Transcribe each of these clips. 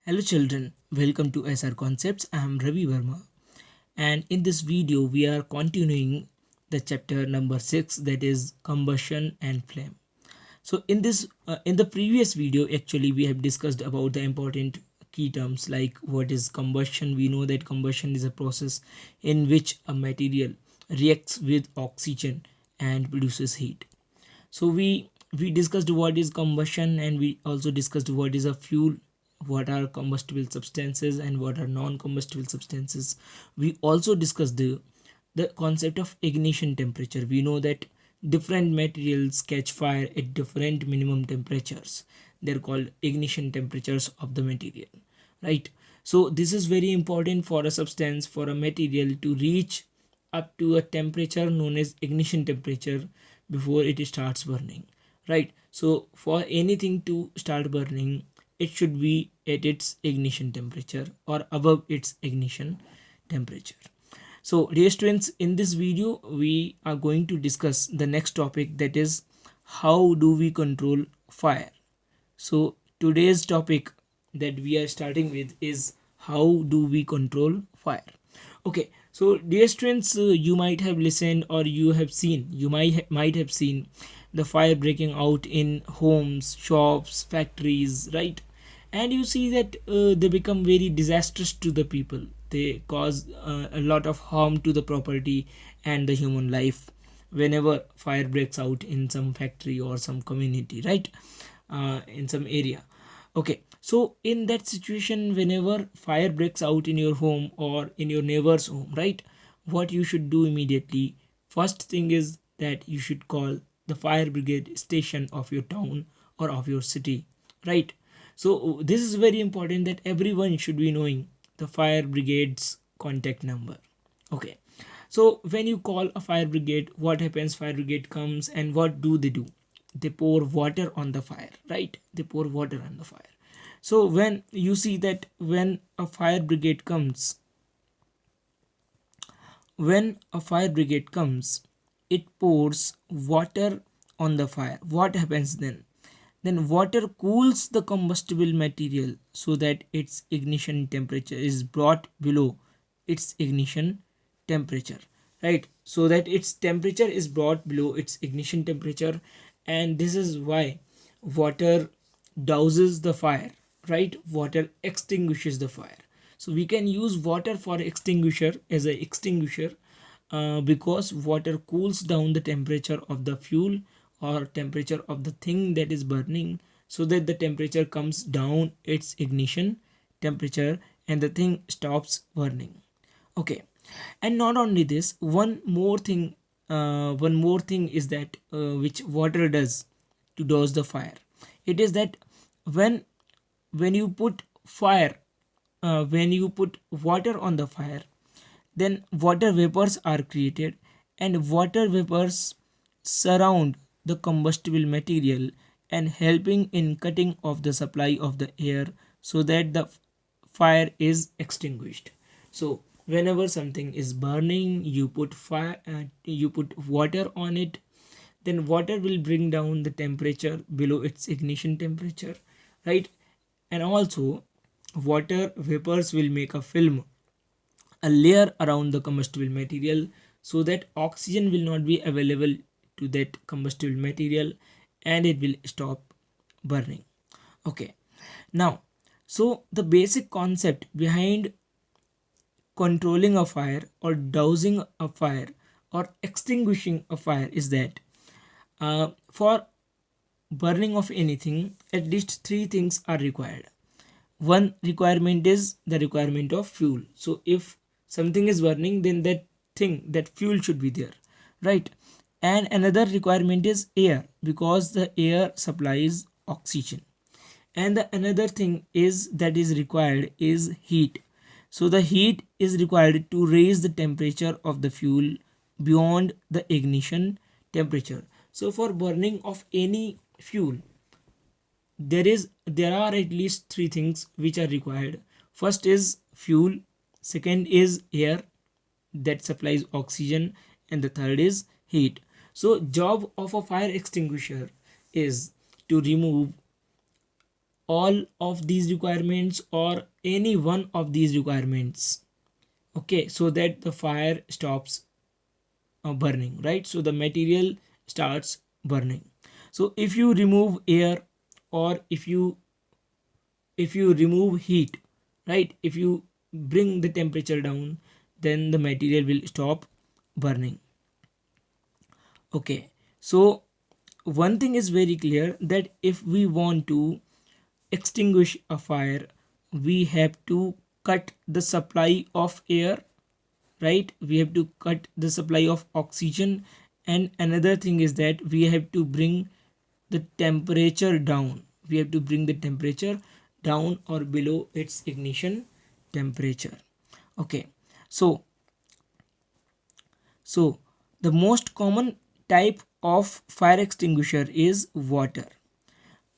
Hello children, welcome to SR Concepts. I am Ravi Verma, and in this video we are continuing the chapter number 6, that is combustion and flame. So in the previous video actually we have discussed about the important key terms like what is combustion. We know that combustion is a process in which a material reacts with oxygen and produces heat. So we discussed what is combustion, and we also discussed what is a fuel, what are combustible substances and what are non-combustible substances. We also discussed the concept of ignition temperature. We know that different materials catch fire at different minimum temperatures. They're called ignition temperatures of the material, right? So this is very important for a substance, for a material to reach up to a temperature known as ignition temperature before it starts burning, right? So for anything to start burning, it should be at its ignition temperature or above its ignition temperature. So dear students, in this video we are going to discuss the next topic, that is how do we control fire. So today's topic that we are starting with is how do we control fire. Okay, so dear students, you might have listened or you have seen, might have seen the fire breaking out in homes, shops, factories, right? And you see that they become very disastrous to the people. They cause a lot of harm to the property and the human life whenever fire breaks out in some factory or some community, right? In some area. Okay, so in that situation, whenever fire breaks out in your home or in your neighbor's home, right, what you should do immediately, first thing is that you should call the fire brigade station of your town or of your city, right? So this is very important that everyone should be knowing the fire brigade's contact number. Okay, so when you call a fire brigade, what happens? Fire brigade comes, and what do? They pour water on the fire, right? They pour water on the fire. So when you see that when a fire brigade comes, when a fire brigade comes, it pours water on the fire. What happens then? Then water cools the combustible material so that its ignition temperature is brought below its ignition temperature, right? So that its temperature is brought below its ignition temperature, and this is why water douses the fire, right? Water extinguishes the fire. So we can use water for extinguisher as a extinguisher, because water cools down the temperature of the fuel or temperature of the thing that is burning, so that the temperature comes down its ignition temperature and the thing stops burning. Okay, and not only this, one more thing is that which water does to douse the fire. It is that when when you put fire when you put water on the fire, then water vapors are created, and water vapors surround the combustible material and helping in cutting off the supply of the air so that the fire is extinguished. So whenever something is burning, you put water on it, then water will bring down the temperature below its ignition temperature, right? And also water vapors will make a film, a layer around the combustible material, so that oxygen will not be available to that combustible material and it will stop burning. Okay, now, so the basic concept behind controlling a fire or dousing a fire or extinguishing a fire is that for burning of anything, at least three things are required. One requirement is the requirement of fuel. So if something is burning, then that fuel should be there, right? And another requirement is air, because the air supplies oxygen. And the another thing is that is required is heat. So the heat is required to raise the temperature of the fuel beyond the ignition temperature. So for burning of any fuel, there are at least three things which are required. First is fuel, second is air that supplies oxygen, and the third is heat. So job of a fire extinguisher is to remove all of these requirements or any one of these requirements, okay, so that the fire stops burning, right? So the material starts burning. So if you remove air, or if you remove heat, right, if you bring the temperature down, then the material will stop burning. Okay, so one thing is very clear, that if we want to extinguish a fire, we have to cut the supply of air, right? We have to cut the supply of oxygen, and another thing is that we have to bring the temperature down. We have to bring the temperature down or below its ignition temperature. Okay, so so the most common type of fire extinguisher is water.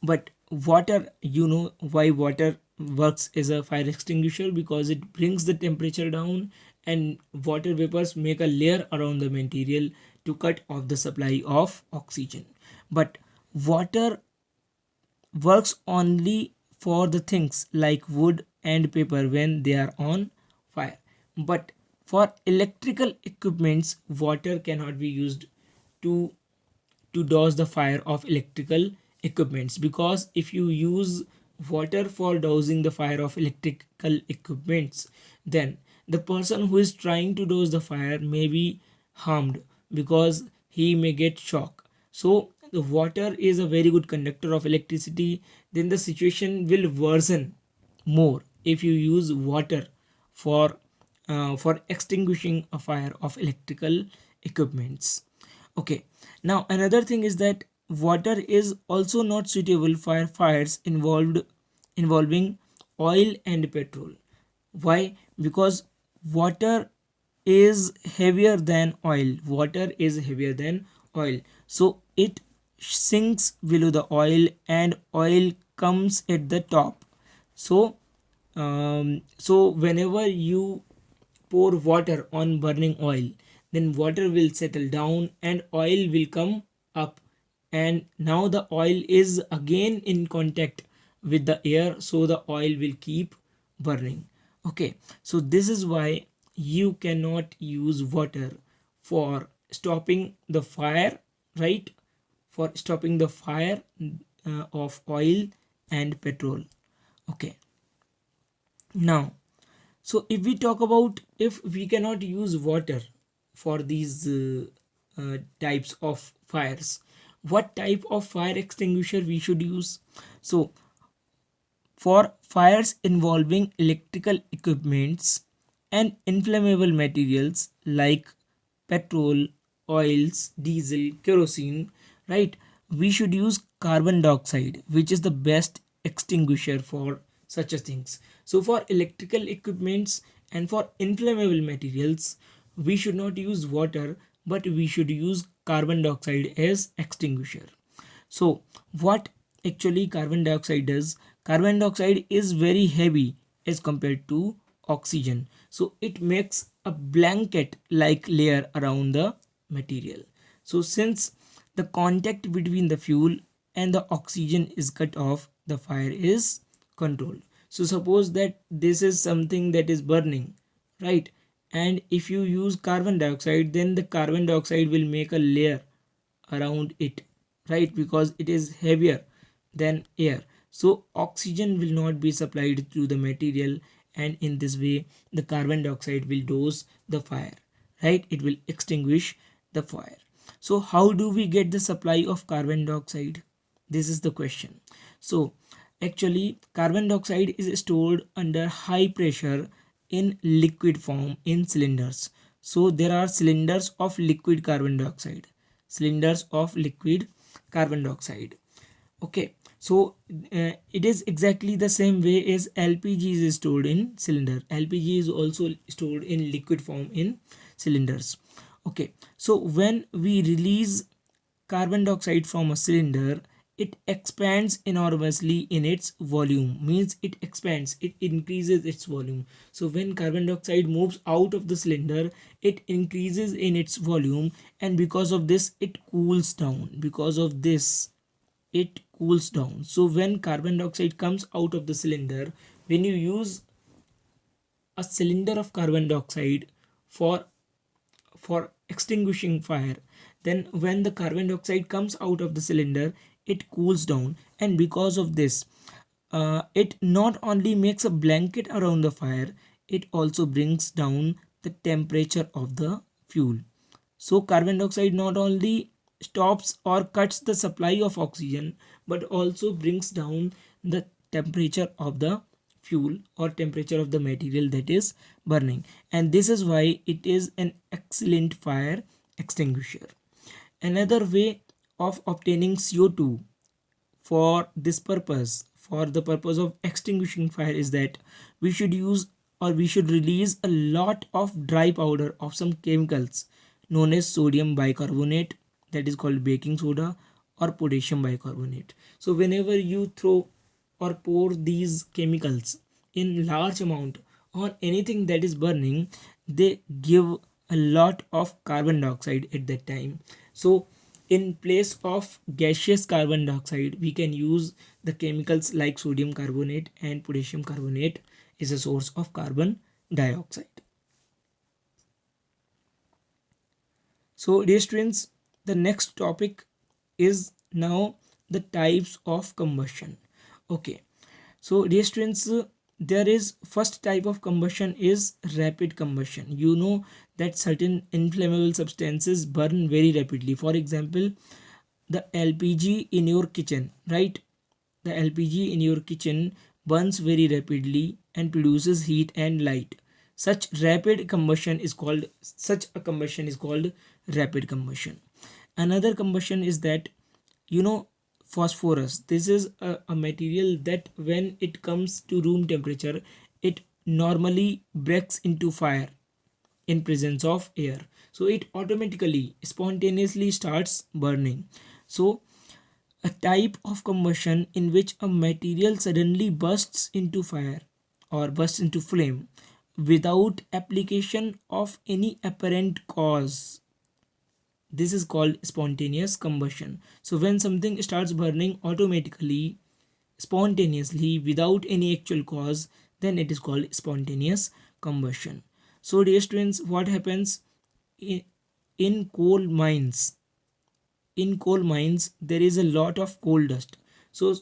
But water, you know why water works as a fire extinguisher? Because it brings the temperature down, and water vapors make a layer around the material to cut off the supply of oxygen. But water works only for the things like wood and paper when they are on fire. But for electrical equipments, water cannot be used to douse the fire of electrical equipments, because if you use water for dousing the fire of electrical equipments, then the person who is trying to douse the fire may be harmed, because he may get shock. So the water is a very good conductor of electricity. Then the situation will worsen more if you use water for extinguishing a fire of electrical equipments. Okay, now another thing is that water is also not suitable for fires involving oil and petrol. Why? Because water is heavier than oil. Water is heavier than oil. So it sinks below the oil, and oil comes at the top. So so whenever you pour water on burning oil, then water will settle down and oil will come up, and now the oil is again in contact with the air, so the oil will keep burning. Okay, so this is why you cannot use water for stopping the fire, right? For stopping the fire of oil and petrol. Okay, now, so if we talk about, if we cannot use water for these types of fires, what type of fire extinguisher we should use? So for fires involving electrical equipments and inflammable materials like petrol, oils, diesel, kerosene, right? We should use carbon dioxide, which is the best extinguisher for such a things. So for electrical equipments and for inflammable materials, we should not use water, but we should use carbon dioxide as extinguisher. So what actually carbon dioxide does? Carbon dioxide is very heavy as compared to oxygen. So it makes a blanket like layer around the material. So since the contact between the fuel and the oxygen is cut off, the fire is controlled. So suppose that this is something that is burning, right? And if you use carbon dioxide, then the carbon dioxide will make a layer around it, right? Because it is heavier than air, so oxygen will not be supplied to the material, and in this way the carbon dioxide will dose the fire, right? It will extinguish the fire. So how do we get the supply of carbon dioxide? This is the question. So actually carbon dioxide is stored under high pressure in liquid form in cylinders. So there are cylinders of liquid carbon dioxide, cylinders of liquid carbon dioxide. Okay, so it is exactly the same way as LPG is stored in cylinder. LPG is also stored in liquid form in cylinders. Okay, so when we release carbon dioxide from a cylinder, it expands enormously in its volume. Means it expands, it increases its volume. So when carbon dioxide moves out of the cylinder, it increases in its volume, and because of this it cools down. Because of this it cools down. So when carbon dioxide comes out of the cylinder, when you use a cylinder of carbon dioxide for extinguishing fire, then when the carbon dioxide comes out of the cylinder, it cools down, and because of this, it not only makes a blanket around the fire, it also brings down the temperature of the fuel. So carbon dioxide not only stops or cuts the supply of oxygen, but also brings down the temperature of the fuel or temperature of the material that is burning, and this is why it is an excellent fire extinguisher. Another way of obtaining CO2 for this purpose, for the purpose of extinguishing fire, is that we should use or we should release a lot of dry powder of some chemicals known as sodium bicarbonate, that is called baking soda, or potassium bicarbonate. So whenever you throw or pour these chemicals in large amount on anything that is burning, they give a lot of carbon dioxide at that time. So in place of gaseous carbon dioxide, we can use the chemicals like sodium carbonate and potassium carbonate is a source of carbon dioxide. So dear students, the next topic is now the types of combustion. Okay, so dear students, there is first type of combustion is rapid combustion. You know that certain inflammable substances burn very rapidly. For example, the LPG in your kitchen, right? The LPG in your kitchen burns very rapidly and produces heat and light. Such a combustion is called rapid combustion. Another combustion is that, you know, phosphorus. This is a material that when it comes to room temperature, it normally breaks into fire in presence of air, so it automatically spontaneously starts burning. So a type of combustion in which a material suddenly bursts into fire or bursts into flame without application of any apparent cause, this is called spontaneous combustion. So when something starts burning automatically, spontaneously, without any actual cause, then it is called spontaneous combustion. So dear students, what happens in, in coal mines? In coal mines, there is a lot of coal dust. So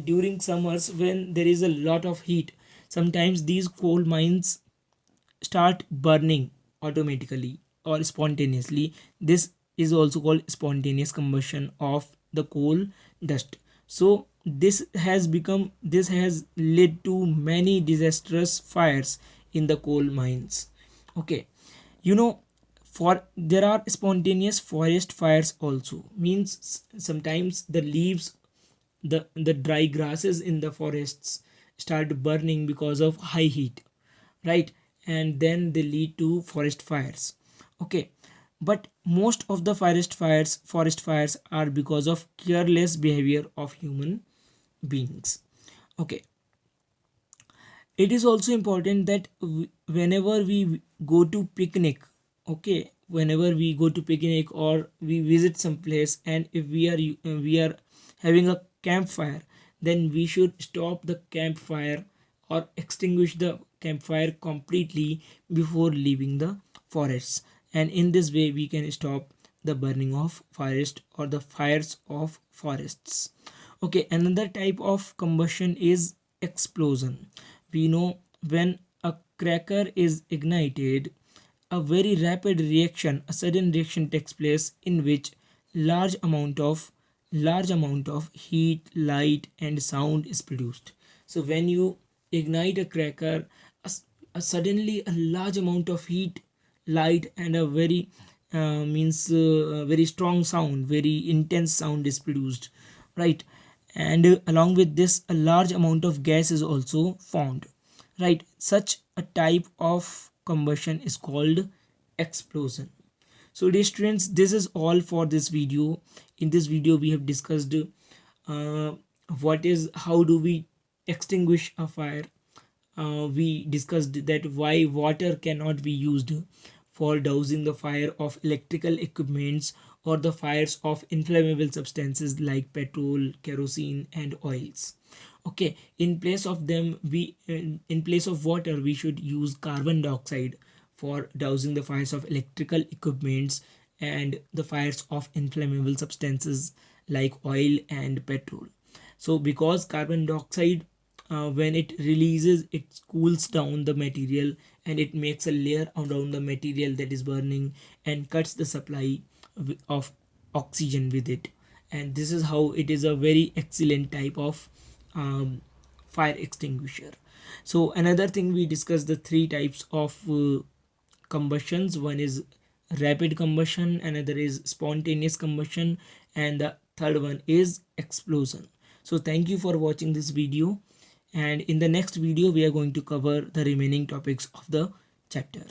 during summers, when there is a lot of heat, sometimes these coal mines start burning automatically or spontaneously. This is also called spontaneous combustion of the coal dust. So this has led to many disastrous fires in the coal mines. Okay, you know, for there are spontaneous forest fires also. Means sometimes the leaves, the dry grasses in the forests start burning because of high heat, right? And then they lead to forest fires. Okay, but most of the forest fires are because of careless behavior of human beings. Okay, it is also important that whenever we go to picnic, okay, whenever we go to picnic or we visit some place, and if we are having a campfire, then we should stop the campfire or extinguish the campfire completely before leaving the forests, and in this way we can stop the burning of forest or the fires of forests. Okay, another type of combustion is explosion. We know when a cracker is ignited, a very rapid reaction, a sudden reaction takes place in which large amount of heat, light, and sound is produced. So when you ignite a cracker, suddenly a large amount of heat, light, and a very very strong sound, very intense sound is produced, right? And along with this, a large amount of gas is also formed, right? Such a type of combustion is called explosion. So dear students, this is all for this video. In this video we have discussed uh, how do we extinguish a fire. We discussed that why water cannot be used for dousing the fire of electrical equipments or the fires of inflammable substances like petrol, kerosene, and oils. Okay, in place of them, in place of water, we should use carbon dioxide for dousing the fires of electrical equipments and the fires of inflammable substances like oil and petrol. So because carbon dioxide, when it releases, it cools down the material and it makes a layer around the material that is burning and cuts the supply of oxygen with it. And this is how it is a very excellent type of um, fire extinguisher. So another thing, we discussed the three types of combustions. One is rapid combustion, another is spontaneous combustion, and the third one is explosion. So thank you for watching this video, and in the next video we are going to cover the remaining topics of the chapter.